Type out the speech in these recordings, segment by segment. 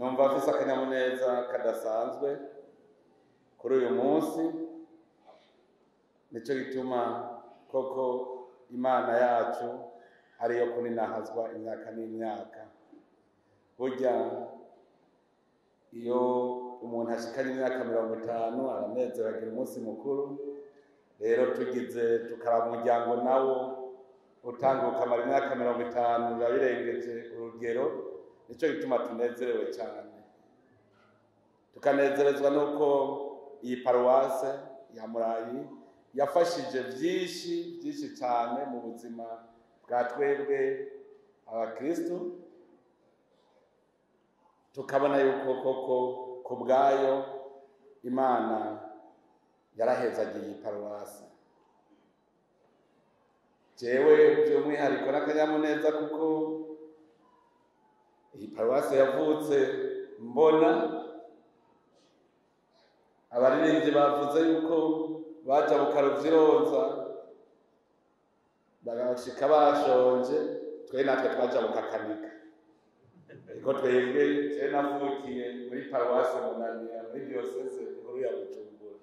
numva afise akanyamuneza kadasanzwe kuri uyu munsi. Nico gituma koko Imana yacu ariyo kuninahazwa imyaka n'imyaka. Burya iyo umuntu ashikanye imyaka 50 aranezerwa agira umunsi mukuru. Rero tugize tukaraba umuryango nawo utanguka amara imyaka 50 biba birengeje urugero. Nico gituma tunezerewe cyane, tukanezerezwa nuko iyi paruwase ya Murayi yafashije byinshi cyane mu buzima bwa twebwe abakristo. Tukabona yuko koko ku bwayo Imana yarahezagiye iyi paruwase. Jewe by'umwihariko n'akanyamuneza kuko iyi paruwase yavutse mbona abaririmbyi bavuze yuko baja mu Karuvyiroza bagashika bashonje, twe natwe twaja mu Kakanika. Ariko twebwe je navukiye muri paruwase Munanira muri diocese nkuru ya Bujumbura.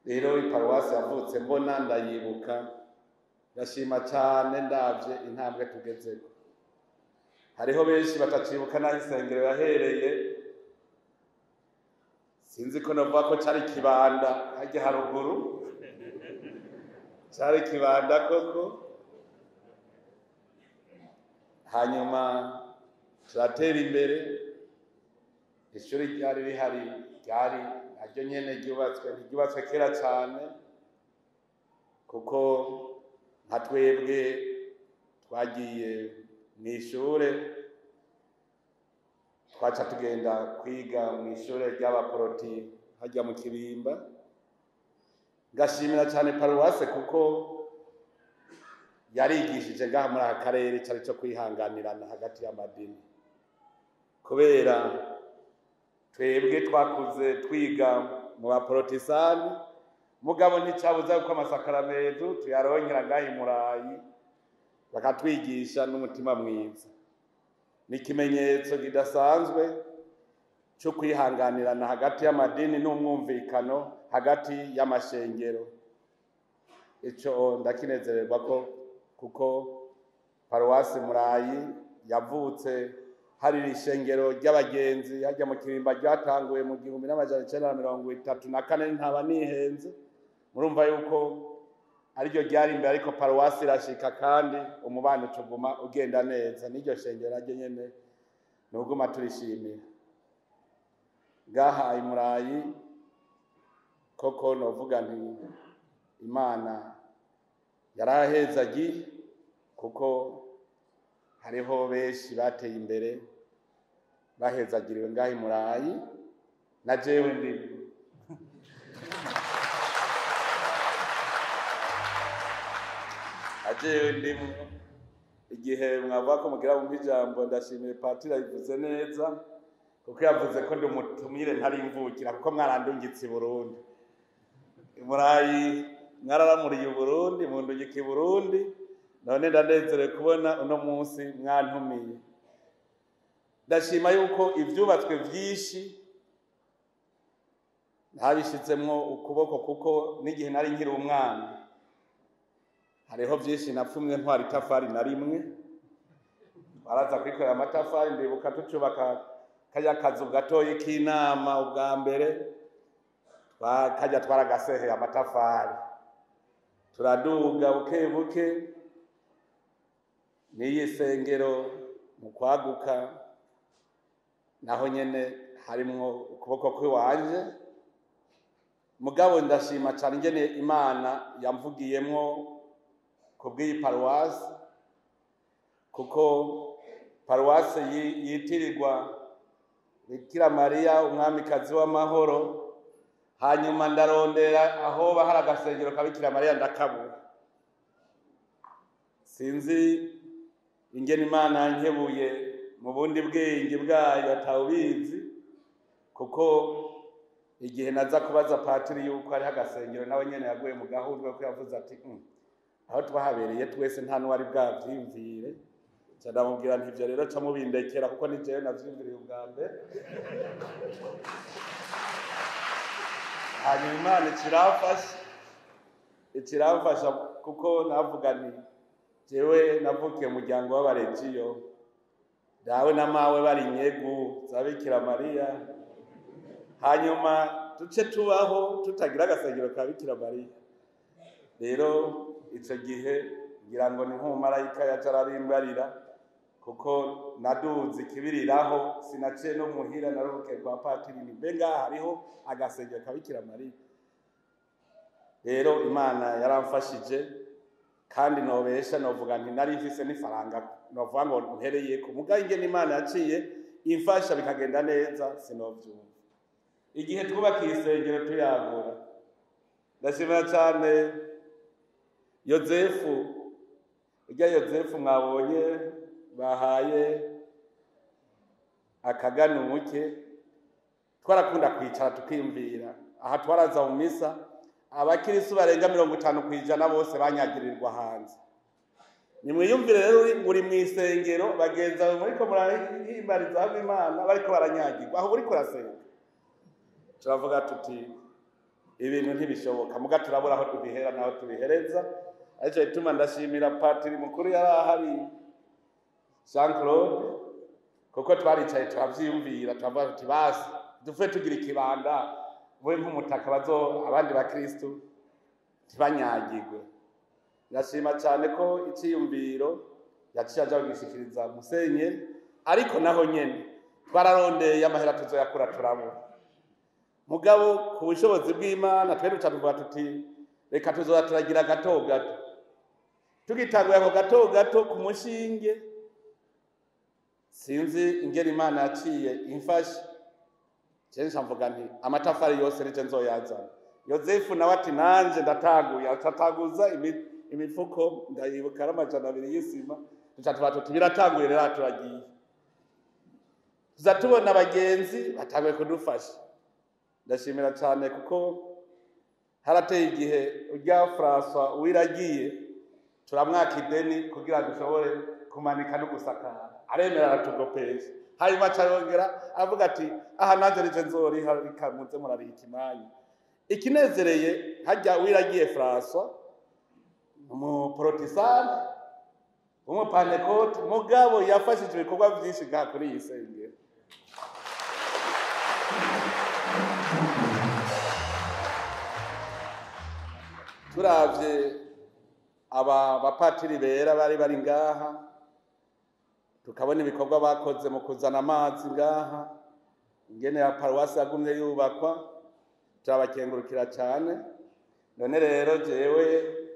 Rero iyi paruwase yavutse mbona ndayibuka, ndashima cyane ndavye intambwe tugezeko. Hariho benshi batacibuka naho isengero yahereye. Sinzi ko novuga ko cari Kibanda hajya haruguru, cari Kibanda koko. Hanyuma turatera imbere. Ishuri ryari rihari ryari naryo nyene ryubatswe kera cyane, kuko nka twebwe twagiye mw'ishure twaca tugenda kwiga mw'ishure ry'abaporoti hajya mu Kibimba. Ngashimira cyane paruwase kuko yarigishije ngaha muri aka karere cari cyo kwihanganirana hagati y'amadini, kubera twebwe twakuze twiga mu baporotesani, mugabo nticabuza ko amasakaramentu tuyaronkera ngaha i Murayi bakatwigisha n'umutima mwiza. Ni ikimenyetso kidasanzwe cyo kwihanganirana hagati y'amadini n'umwumvikano hagati y'amashengero. Ico ndakinezererwa ko kuko paruwasi Murayi yavutse hari ishengero ry'abagenzi hajya mu Kibimba ryatanguye mu 1934 ntaba nihenze. Murumva yuko ariryo ryari imbere, ariko paruwasi irashika kandi umubano ucuguma ugenda neza. N'iryo shengero naryo nyene nuguma turishimira. Ngaha i Murayi koko novuga nti Imana yarahezagiye, kuko hariho benshi bateye imbere bahezagiriwe ngaha i Murayi, na jewe ndimo. Ajewe ndimo. Igihe mwavuga ko mugira mu ijambo, ndashimiye patiri yabivuze neza, kuko yavuze ko ndi umutumire ntari imvukira, kuko mwarandungitse i Burundi. I Murayi mwararamuriye u Burundi, mundungika i Burundi, none ndanezerewe kubona uno munsi mwantumiye. Ndashima yuko ivyubatswe vyinshi ntabishizemwo ukuboko, kuko n'igihe nari nkiri umwana hariho vyinshi napfumwe ntwara itafari na rimwe. Baraza kwikorera amatafari, ndibuka tucubaka kajya kazu gatoyi k'inama ubwa mbere, kajya twaragaseheye amatafari, turaduga buke buke. N'iyi sengero mu kwaguka naho nyene harimwo ukuboko kw'iwanje, mugabo ndashima cyane ingene Imana yamvugiyemwo kubw'iyi paruwasi, kuko paruwasi yitirirwa Bikira Mariya umwamikazi w'amahoro. Hanyuma ndarondera aho bahari agasengero ka Bikira Mariya ndakabura. Sinzi ingene Imana yankebuye mu bundi bwenge bwayo atawubizi, kuko igihe naza kubaza patiri yuko ari agasengero, nawe nyene yaguye mu gahundwe ko yavuze ati aho twahabereye twese nta n'uwari bwavyimvire, ndamubwira nti ivyo rero ca mubindekera kuko ni jewe navyumviriye ubwa mbere. Hanyuma Imana ikiramfasha kuko navuga nti jewe navukiye mu muryango w'abaregiyo, dawe na mawe bari Nyegu za Bikira Mariya, hanyuma duce tubaho tutagira agasengero ka Bikira Mariya. Rero ico gihe ngira ngo ni nk'umumarayika yaje ararimbarira, kuko naduze ikibiriraho sinaciye no muhira naruhukiye kwa patiri, mbe ngaha hariho agasengero ka Bikira Mariya. Rero Imana yaramfashije, kandi nobesha novuga nti nari mfise n'ifaranga novuga ngo mpereye ku mugaye ingene Imana yaciye imfasha bikagenda neza sinovyumva. Igihe twubakiye isengero tuyagura, ndashimira cyane Yozefu mwabonye bahaye akaganuke, twarakunda kwicara tukimvira. Aha twaraza mu misa, abakirisu barenga 50% bose banyagirirwa hanze. Nimwiyumvire rero uri mu isengero, bagenza muriko murahimbariza hamwe Imana bariko baranyagirwa, aho uriko urasenga. Turavuga tuti ibintu ntibishoboka, muga turabura aho tubihera naho tubihereza. Ariko ituma ndashimira patiri mukuru yari ahari Jean Claude, kuko twaricaye turavyiyumvira, turavuga tuti basi dufe tugira ikibanda we nk'umutaka abandi bakristo ntibanyagirwe. Ndashima cyane ko iciyumviro yaciye aja kugishikiriza Musenyeri, ariko naho nyene twararondeye amahera tuzoyakura turabura. Mugabo ku bushobozi bw'Imana twere tuvuga tuti reka tuzoza turagira gato gato. Tugitanguye ako gato gato ku mushinge, sinzi ingene Imana yaciye imfasha. Censhi mvuga nti amatafari yose rije nzoyazana. Yozefu nawe ati nanje ndataguye, atataguza imifuko ndayibuka amajana 2 y'isima, tuca tuti biratanguye rero turagiye. Tuza tubona abagenzi batanguye kudufasha. Ndashimira cyane kuko harateye igihe urya François wiragiye turamwaka ideni kugira dushobore kumanika no gusakara, aremera aratugopesha. Hanyuma cyarongera avuga ati aha nanze rije nzori harikanze murariha ikimanyi. Ikinezereye hajya wiragiye François mu protestant mu Pentecote, mugabo yafashije ibikorwa byinshi ga kuri iyi sengero. Turavye aba bapatiri bera bari ngaha, tukabona ibikorwa bakoze mu kuzana amazi ngaha, ingene ya paruwasi yagumye yubakwa, turabakengurukira cyane. None rero jewe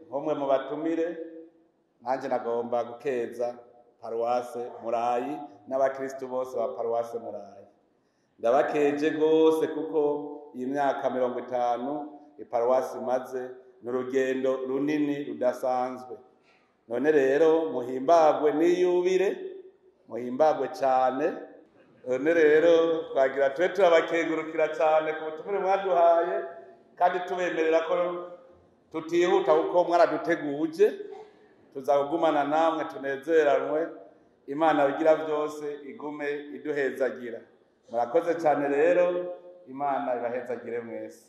nk'umwe mu batumire, nanje nagomba gukeza paruwasi Murayi n'abakristo bose ba paruwasi Murayi. Ndabakeje gose kuko iyi myaka 50 iparuwasi maze n'urugendo runini rudasanzwe. None rero muhimbagwe niyubire, muhimbagwe cyane. None rero twagira turabakengurukira cyane ku butumire mwaduhaye, kandi tubemerera ko tutihuta kuko mwaraduteguje. Tuzagumana namwe tunezeranwe, Imana bigira byose igume iduhezagira. Murakoze cyane rero, Imana ibahezagire mwese.